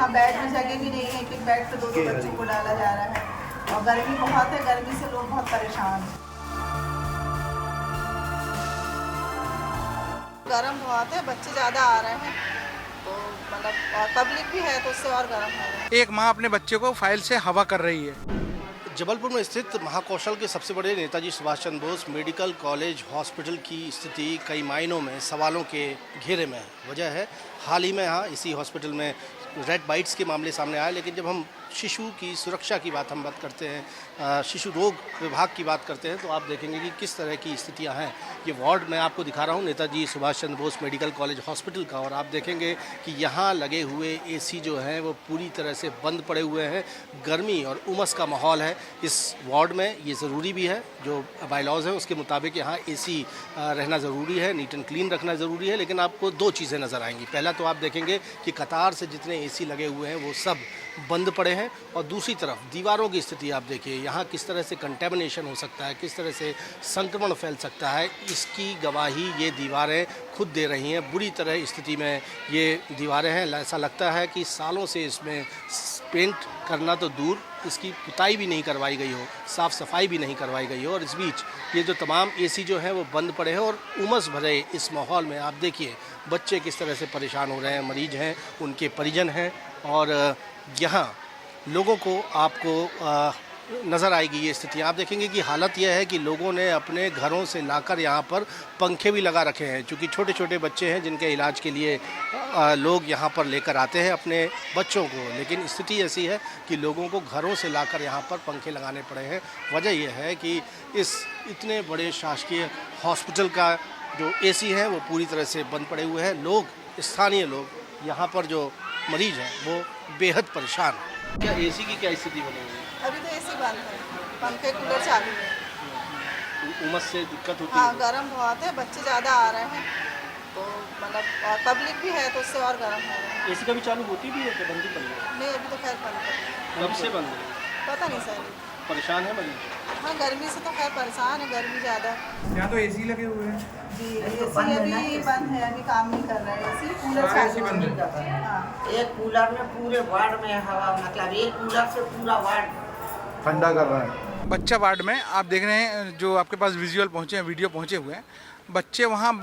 यहाँ बेड में जगह भी नहीं है, एक एक बेड पे दो दो बच्चों को डाला जा रहा है और गर्मी बहुत है, गर्मी से लोग बहुत परेशान हैं। गर्म बहुत है, बच्चे ज़्यादा आ रहे हैं तो मतलब और पब्लिक भी है तो उससे और गर्म हो रहा है। एक माँ अपने बच्चे को फाइल से हवा कर रही है। जबलपुर में स्थित महाकौशल के सबसे बड़े Netaji Subhash Chandra Bose medical college hospital की स्थिति कई मायनों में सवालों के घेरे में है। वजह है हाल ही में यहाँ इसी हॉस्पिटल में रेड बाइट्स के मामले सामने आए, लेकिन जब हम शिशु की सुरक्षा की बात करते हैं, शिशु रोग विभाग की बात करते हैं, तो आप देखेंगे कि किस तरह की स्थितियां हैं। ये वार्ड मैं आपको दिखा रहा हूँ Netaji Subhash Chandra Bose medical college hospital का, और आप देखेंगे कि यहाँ लगे हुए एसी जो हैं वो पूरी तरह से बंद पड़े हुए हैं। गर्मी और उमस का माहौल है इस वार्ड में। ये ज़रूरी भी है, जो बायलॉज हैं उसके मुताबिक यहाँ एसी रहना ज़रूरी है, नीट एंड क्लीन रखना ज़रूरी है। लेकिन आपको दो चीज़ें नज़र आएंगी। पहला तो आप देखेंगे कि कतार से जितने एसी लगे हुए हैं वो सब बंद पड़े हैं, और दूसरी तरफ दीवारों की स्थिति आप देखिए, यहाँ किस तरह से कंटेमिनेशन हो सकता है, किस तरह से संक्रमण फैल सकता है, इसकी गवाही ये दीवारें खुद दे रही हैं। बुरी तरह स्थिति में ये दीवारें हैं। ऐसा लगता है कि सालों से इसमें पेंट करना तो दूर, इसकी पुताई भी नहीं करवाई गई हो, साफ़ सफाई भी नहीं करवाई गई हो, और इस बीच ये जो तमाम एसी जो हैं वो बंद पड़े हैं। और उमस भरे इस माहौल में आप देखिए बच्चे किस तरह से परेशान हो रहे हैं, मरीज हैं, उनके परिजन हैं, और यहाँ लोगों को आपको नज़र आएगी ये स्थिति। आप देखेंगे कि हालत यह है कि लोगों ने अपने घरों से लाकर यहाँ पर पंखे भी लगा रखे हैं, क्योंकि छोटे छोटे बच्चे हैं जिनके इलाज के लिए लोग यहाँ पर लेकर आते हैं अपने बच्चों को। लेकिन स्थिति ऐसी है कि लोगों को घरों से लाकर यहाँ पर पंखे लगाने पड़े हैं। वजह यह है कि इस इतने बड़े शासकीय हॉस्पिटल का जो एसी है वो पूरी तरह से बंद पड़े हुए हैं। लोग, स्थानीय लोग, यहाँ पर जो मरीज हैं वो बेहद परेशान हैं। क्या एसी की क्या स्थिति बनी हुई है? अभी तो एसी बंद है, पंखे कूलर चालू है। उमस से दिक्कत होती हाँ है? गर्म बहुत है, बच्चे ज़्यादा आ रहे हैं तो मतलब और पब्लिक भी है तो उससे और गर्म हो रहा है। एसी कभी चालू होती भी है कि बंद ही पड़ी है? नहीं अभी तो खैर बंद है। कब से बंद है? पता नहीं सर। परेशान है मरीज? हाँ गर्मी से तो खैर परेशान है, गर्मी ज़्यादा है। यहाँ तो एसी लगे हुए हैं। जी एसी अभी बंद है, अभी काम नहीं कर रहा है एसी, कूलर चालू है। हाँ एक कूलर में पूरे वार्ड में हवा, मतलब एक कूलर से पूरा वार्ड ठंडा कर रहा है। बच्चा वार्ड में आप देख रहे हैं, जो आपके पास विजुअल पहुँचे हैं, वीडियो पहुँचे हुए हैं, बच्चे वहाँ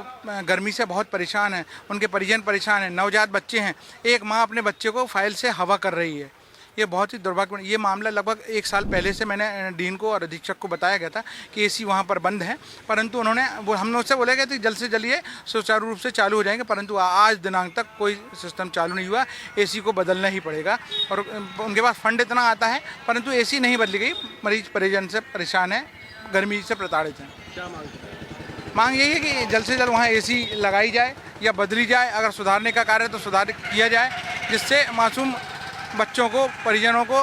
गर्मी से बहुत परेशान हैं, उनके परिजन परेशान हैं, नवजात बच्चे हैं। एक माँ अपने बच्चे को फाइल से हवा कर रही है। ये बहुत ही दुर्भाग्यपूर्ण, ये मामला लगभग 1 साल पहले से मैंने डीन को और अधीक्षक को बताया गया था कि एसी वहाँ पर बंद है, परंतु उन्होंने हमने उससे बोला गया था कि जल्द से जल्द ये सुचारू रूप से चालू हो जाएंगे, परंतु आज दिनांक तक कोई सिस्टम चालू नहीं हुआ। एसी को बदलना ही पड़ेगा, और उनके पास फंड इतना आता है परंतु एसी नहीं बदली गई। मरीज परिजन से परेशान है, गर्मी से प्रताड़ित हैं। क्या मांग? मांग यही है कि जल्द से जल्द वहाँ एसी लगाई जाए या बदली जाए। अगर सुधारने का कार्य तो सुधार किया जाए, जिससे मासूम बच्चों को, परिजनों को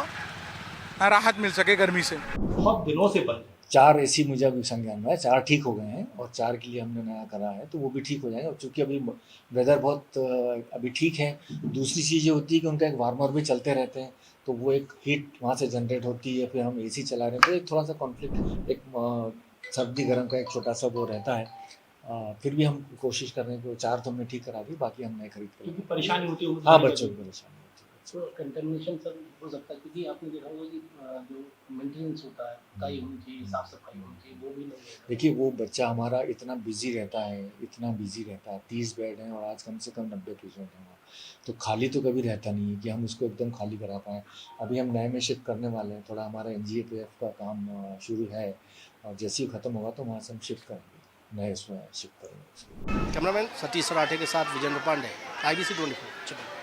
राहत मिल सके गर्मी से। बहुत दिनों से बंद। 4 एसी मुझे अभी संज्ञान में है, 4 ठीक हो गए हैं और 4 के लिए हमने नया करा है, तो वो भी ठीक हो जाएंगे। और चूँकि अभी वेदर बहुत अभी ठीक है। दूसरी चीज़ ये होती है कि उनका एक वार्मर भी चलते रहते हैं, तो वो एक हीट वहाँ से जनरेट होती है, फिर हम एसी चला रहे हैं, तो एक थोड़ा सा कॉन्फ्लिक्ट, एक सर्दी गर्म का एक छोटा सा वो रहता है। फिर भी हम कोशिश कर रहे हैं कि 4 तो हमने ठीक करा दी, बाकी हम नए खरीद कर। परेशानी होती है? हाँ, बच्चों की परेशानी। तो कंटेमिनेशन सर हो सकता है, क्योंकि आपने देखा होगा कि जो मेंटेनेंस होता है, काई होनी चाहिए, साफ सफाई होनी चाहिए, वो भी नहीं है। देखिए, वो बच्चा हमारा इतना बिजी रहता है, 30 बेड हैं और आज कम से कम 90 पेशेंट हैं, तो खाली तो कभी रहता नहीं है कि हम उसको एकदम खाली करा पाएँ। अभी हम नए में शिफ्ट करने वाले हैं, थोड़ा हमारा NGAPF का काम शुरू है, और जैसे ही ख़त्म होगा तो वहाँ से हम शिफ्ट करेंगे, नए उसमें शिफ्ट करेंगे। कैमरामैन सतीश सराठे के साथ विजेंद्र पांडे, IBC 24।